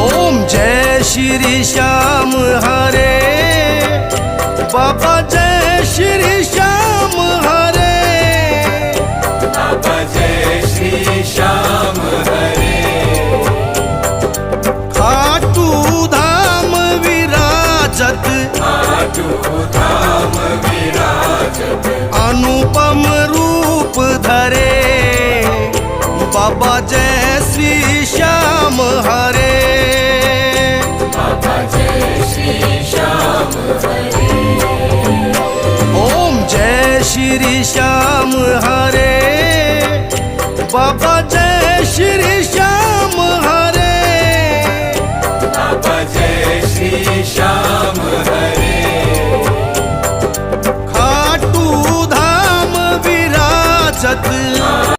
ओम जय श्री श्याम हरे, बाबा जय श्री श्याम हरे, बाबा जय श्री श्याम हरे। खाटू धाम विराजत, खाटू धाम विराजत, अनुपम रूप धरे, बाबा जय श्री श्याम हरे, बाबा जय श्री श्याम हरे। ओम जय श्री श्याम हरे, बाबा जय श्री श्याम हरे, बाबा जय श्री श्याम हरे। खाटू धाम विराजत।